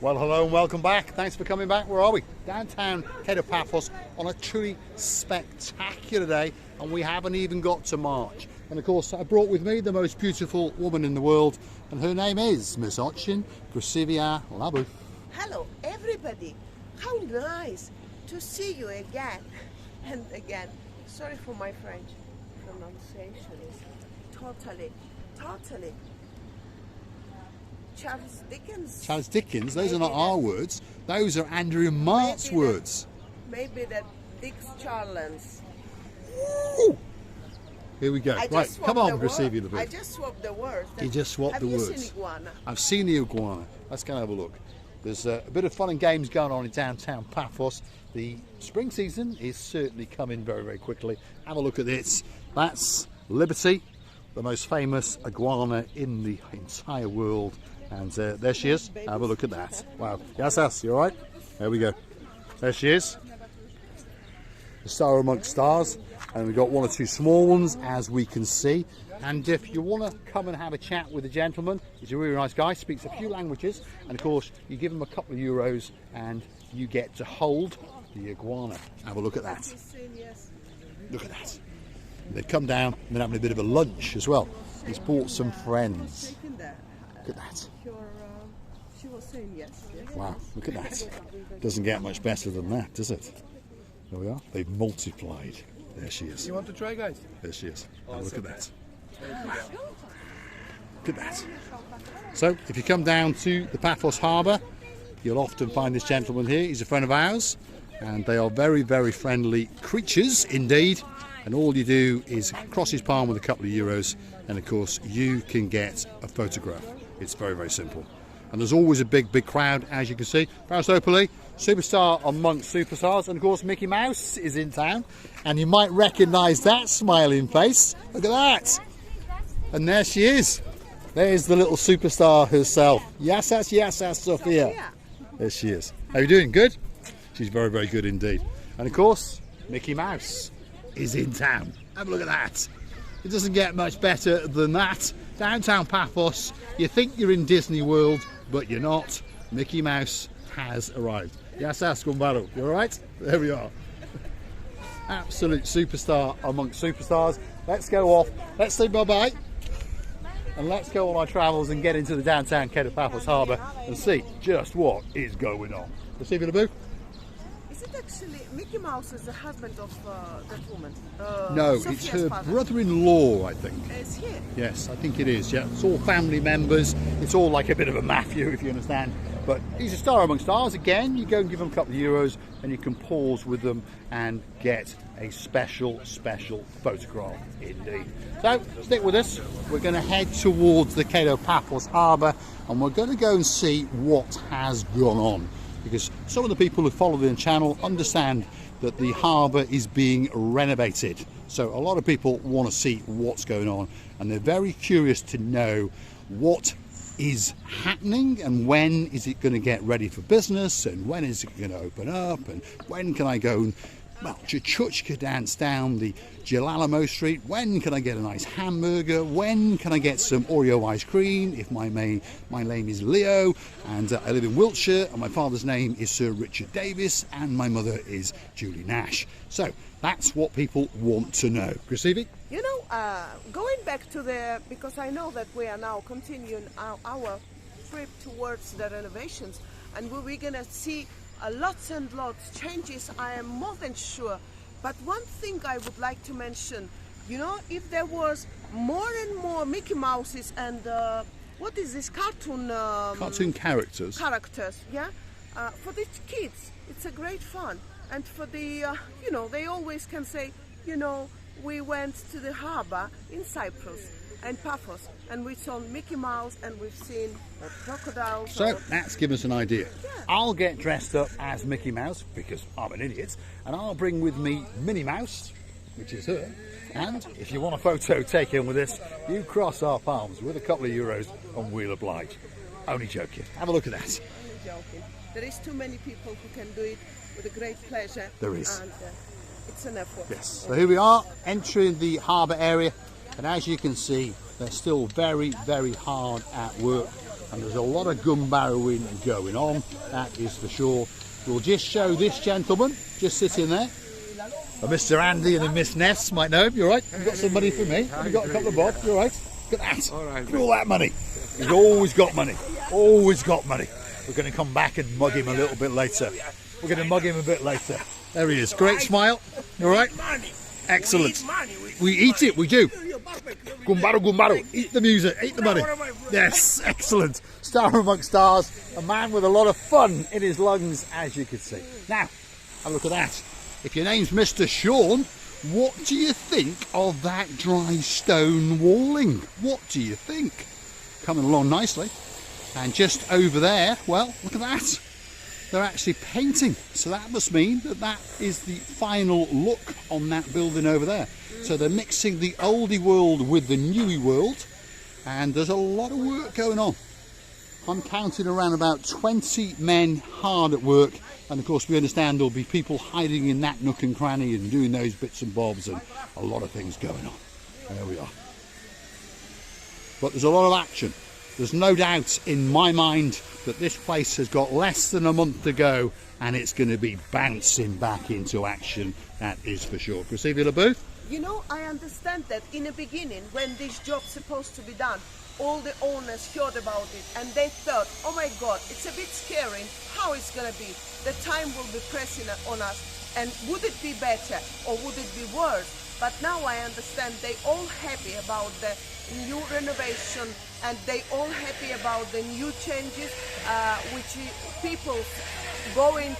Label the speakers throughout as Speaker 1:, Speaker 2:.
Speaker 1: Well, hello and welcome back. Thanks for coming back. Where are we? Downtown Paphos on a truly spectacular day, and we haven't even got to March. And of course, I brought with me the most beautiful woman in the world, and her name is Miss Ochin Gracivia Labu.
Speaker 2: Hello, everybody. How nice to see you again and again. Sorry for my French pronunciation. Is totally. Charles Dickens.
Speaker 1: Charles Dickens? Those are not our words. Those are Andrew Mart's words.
Speaker 2: Maybe that Dick's Charlens.
Speaker 1: Here we go. Right, come on, Gracivia Labu.
Speaker 2: I just swapped the words.
Speaker 1: You just swapped the words.
Speaker 2: Have you seen iguana?
Speaker 1: I've seen the iguana. Let's go and have a look. There's a bit of fun and games going on in downtown Paphos. The spring season is certainly coming very, very quickly. Have a look at this. That's Liberty, the most famous iguana in the entire world. And there she is. Have a look at that. Wow. Yes, you all right? There we go. There she is. The star amongst stars. And we've got one or two small ones, as we can see. And if you want to come and have a chat with the gentleman, he's a really nice guy, speaks a few languages. And of course, you give him a couple of euros and you get to hold the iguana. Have a look at that. Look at that. They've come down and they're having a bit of a lunch as well. He's brought some friends. Look at that.
Speaker 2: She was saying yes.
Speaker 1: Wow, look at that. Doesn't get much better than that, does it? There we are. They've multiplied. There she is.
Speaker 3: You want to try, guys?
Speaker 1: There she is. Have a look at that. Wow. Look at that. So, if you come down to the Paphos Harbour, you'll often find this gentleman here. He's a friend of ours, and they are very, very friendly creatures indeed. And all you do is cross his palm with a couple of euros, and of course you can get a photograph. It's very, very simple. And there's always a big, big crowd, as you can see. Paphos Opoli, superstar amongst superstars, and of course Mickey Mouse is in town, and you might recognise that smiling face. Look at that. And there she is. There's the little superstar herself. Yes, Sophia. There she is. How are you doing? Good? She's very, very good indeed. And of course, Mickey Mouse is in town. Have a look at that. It doesn't get much better than that. Downtown Paphos, you think you're in Disney World, but you're not. Mickey Mouse has arrived. Yes, Gumbaro. You all right? There we are. Absolute superstar amongst superstars. Let's go off. Let's say bye-bye. And let's go on our travels and get into the downtown Paphos Harbour and see just what is going on. Gracivia Labu?
Speaker 2: Is it actually Mickey Mouse is the husband of that woman?
Speaker 1: No,
Speaker 2: Sophia's
Speaker 1: it's her
Speaker 2: father.
Speaker 1: brother-in-law, I think.
Speaker 2: Is he?
Speaker 1: Yes, I think it is. Yeah, it's all family members. It's all like a bit of a mafia, if you understand. But he's a star among stars. Again, you go and give him a couple of euros, and you can pause with them and get a special photograph indeed. So stick with us. We're going to head towards the Paphos Harbour, and we're going to go and see what has gone on, because some of the people who follow the channel understand that the harbour is being renovated. So a lot of people want to see what's going on, and they're very curious to know what is happening and when is it going to get ready for business, and when is it going to open up, and when can I go and chuchka dance down the Gilalamo Street, when can I get a nice hamburger, when can I get some Oreo ice cream if my name is Leo, and I live in Wiltshire, and my father's name is Sir Richard Davis, and my mother is Julie Nash. So that's what people want to know. Gracivia?
Speaker 2: You know, going back to because I know that we are now continuing our trip towards the renovations, and we're going to see lots and lots changes, I am more than sure. But one thing I would like to mention, you know, if there was more and more Mickey Mouses and what is this cartoon
Speaker 1: Characters,
Speaker 2: yeah, for the kids it's a great fun, and for the you know, they always can say, you know, we went to the harbour in Cyprus and Paphos, and we saw Mickey Mouse, and we've seen crocodiles.
Speaker 1: So that's given us an idea.
Speaker 2: Yeah.
Speaker 1: I'll get dressed up as Mickey Mouse, because I'm an idiot, and I'll bring with me Minnie Mouse, which is her, and if you want a photo taken with us, you cross our palms with a couple of euros and we'll oblige. Only joking. Have a look at that.
Speaker 2: Only joking. There is too many people who can do it with a great pleasure.
Speaker 1: There is.
Speaker 2: And it's an effort.
Speaker 1: Yes. So here we are, entering the harbour area. And as you can see, they're still very, very hard at work. and there's a lot of gun barrowing going on, that is for sure. We'll just show this gentleman just sitting there. Mr. Andy and Miss Ness might know him. You all right? You got some money for me? Have you got a couple of bob? You all right? Look at that. All right. Look at all that money. He's always got money. Always got money. We're going to come back and mug him a little bit later. We're going to mug him a bit later. There he is. Great smile. You all right? Excellent. We eat it. We do. Gumbaro, gumbaro. Eat the music. Eat the money. Yes. Excellent. Star amongst stars. A man with a lot of fun in his lungs, as you can see. Now, have a look at that. If your name's Mr. Sean, what do you think of that dry stone walling? What do you think? Coming along nicely. And just over there, well, look at that. They're actually painting. So that must mean that that is the final look on that building over there. So they're mixing the oldie world with the newie world. And there's a lot of work going on. I'm counting around about 20 men hard at work, and of course we understand there'll be people hiding in that nook and cranny and doing those bits and bobs, and a lot of things going on. There we are. But there's a lot of action. There's no doubt in my mind that this place has got less than a month to go, and it's going to be bouncing back into action, that is for sure. Chrissy Booth?
Speaker 2: You know, I understand that in the beginning, when this job's supposed to be done, all the owners heard about it and they thought, oh my God, it's a bit scary. How it's going to be? The time will be pressing on us. And would it be better or would it be worse? But now I understand they all happy about the new renovation and they all happy about the new changes, which people going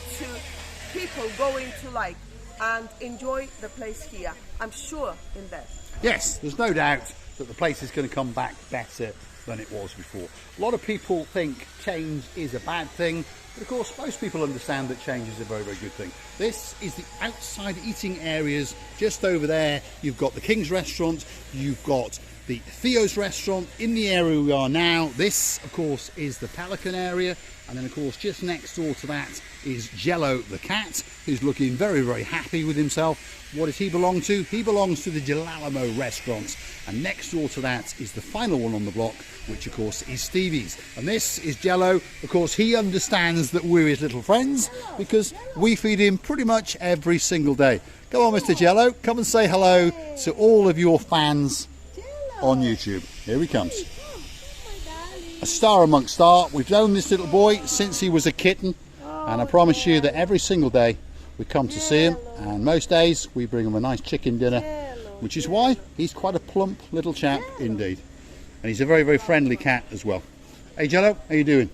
Speaker 2: to like and enjoy the place here. I'm sure in that.
Speaker 1: Yes, there's no doubt that the place is going to come back better than it was before. A lot of people think change is a bad thing, but of course most people understand that change is a very, very good thing. This is the outside eating areas. Just over there you've got the King's Restaurant, you've got the Theo's Restaurant. In the area we are now, this of course is the Pelican area, and then of course just next door to that is Jello the cat, who's looking very, very happy with himself. What does he belong to? He belongs to the Gelalamo restaurant, and next door to that is the final one on the block, which of course is Stevie's. And this is Jello. Of course he understands that we're his little friends because we feed him pretty much every single day. Go on, Mr. Jello, come and say hello to all of your fans on YouTube. Here he comes. A star amongst stars. We've known this little boy since he was a kitten, and I promise you that every single day we come to see him, and most days we bring him a nice chicken dinner, which is why he's quite a plump little chap indeed. And he's a very, very friendly cat as well. Hey Jello, how you doing?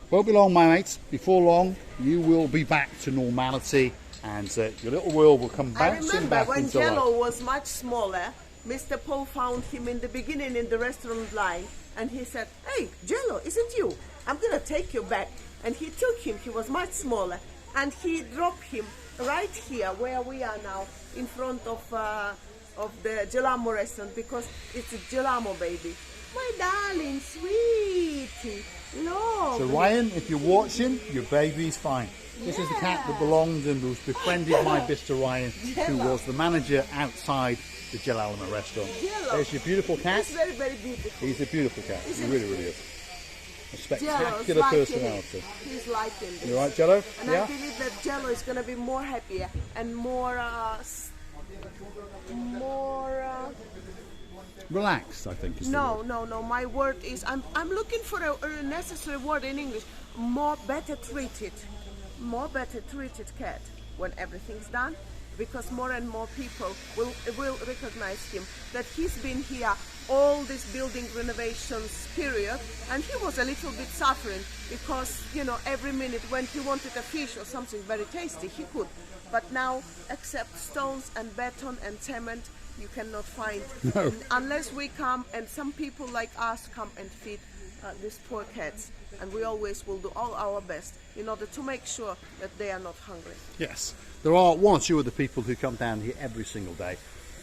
Speaker 1: Won't be long, my mates. Before long you will be back to normality, and your little world will come bouncing back into life.
Speaker 2: I remember when Jello was much smaller, Mr. Paul found him in the beginning in the restaurant line, and he said, hey Jello, isn't you? I'm gonna take you back. And he took him. He was much smaller, and he dropped him right here where we are now, in front of the Gelamo restaurant, because it's a Gelamo baby. My darling, sweetie, lovely.
Speaker 1: So Ryan, if you're watching, your baby's fine. This is the cat that belonged and was befriended by Mr. Ryan, who was the manager outside the Gelalamo restaurant. There's your beautiful cat.
Speaker 2: It's very, very beautiful.
Speaker 1: He's a beautiful cat. He really, really is. A spectacular
Speaker 2: Jello's
Speaker 1: personality.
Speaker 2: He's liking this.
Speaker 1: You alright, Jello?
Speaker 2: And
Speaker 1: yeah?
Speaker 2: I believe that Jello is going to be more happier and more
Speaker 1: relaxed, I think is
Speaker 2: no. My word is, I'm looking for a necessary word in English. More better treated cat when everything's done, because more and more people will recognize him, that he's been here all this building renovations period, and he was a little bit suffering because, you know, every minute when he wanted a fish or something very tasty he could, but now except stones and beton and cement you cannot find.
Speaker 1: No.
Speaker 2: Unless we come, and some people like us come and feed these poor cats, and we always will do all our best in order to make sure that they are not hungry.
Speaker 1: Yes, there are one or two other people who come down here every single day.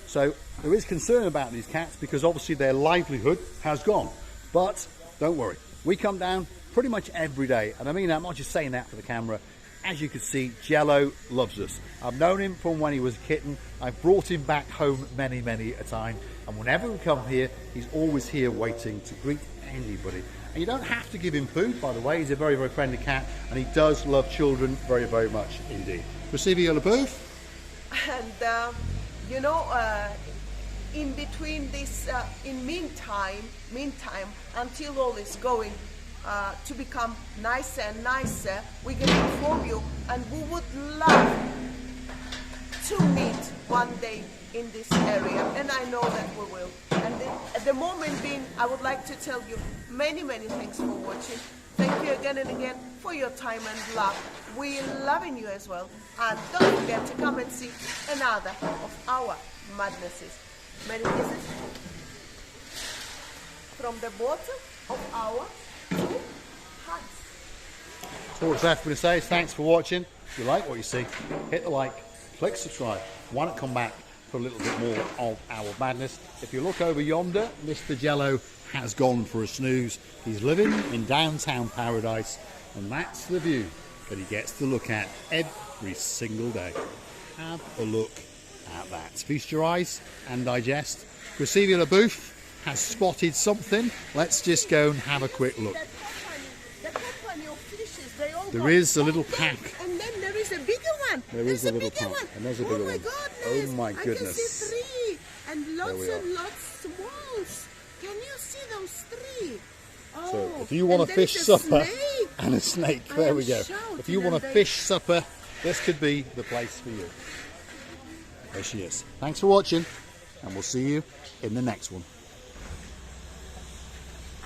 Speaker 1: So there is concern about these cats because obviously their livelihood has gone. But don't worry, we come down pretty much every day. And I mean, I'm not just saying that for the camera. as you can see, Jello loves us. I've known him from when he was a kitten. I've brought him back home many, many a time. And whenever we come here, he's always here waiting to greet anybody. And you don't have to give him food, by the way. He's a very, very friendly cat, and he does love children very, very much indeed. Receive le bouffe.
Speaker 2: And you know, in between this, in meantime, until all is going to become nicer and nicer, we're going to inform you, and we would love to meet one day in this area, and I know that we will. And at the moment being, I would like to tell you many, many thanks for watching. Thank you again and again for your time and love. We're loving you as well. And don't forget to come and see another of our madnesses. Many kisses from the bottom of our two hearts.
Speaker 1: So what's left for me to say is thanks for watching. If you like what you see, hit the like, click subscribe. Why not come back for a little bit more of our madness? If you look over yonder, Mr. Jello has gone for a snooze. He's living in downtown paradise, and that's the view that he gets to look at every single day. Have a look at that. Feast your eyes and digest. Receive le bouffe has spotted something. Let's just go and have a quick look.
Speaker 2: The company of fishes, they all
Speaker 1: there is a little pack.
Speaker 2: And then there is a bigger one.
Speaker 1: There is a little pack.
Speaker 2: One.
Speaker 1: And there's a bigger one.
Speaker 2: Goodness.
Speaker 1: Oh my goodness.
Speaker 2: I can see 3 and lots
Speaker 1: There
Speaker 2: and lots of walls. Can you see those 3? Oh,
Speaker 1: so if you want a fish supper and a snake, there we go. If you want a fish supper, this could be the place for you. There she is. Thanks for watching, and we'll see you in the next one.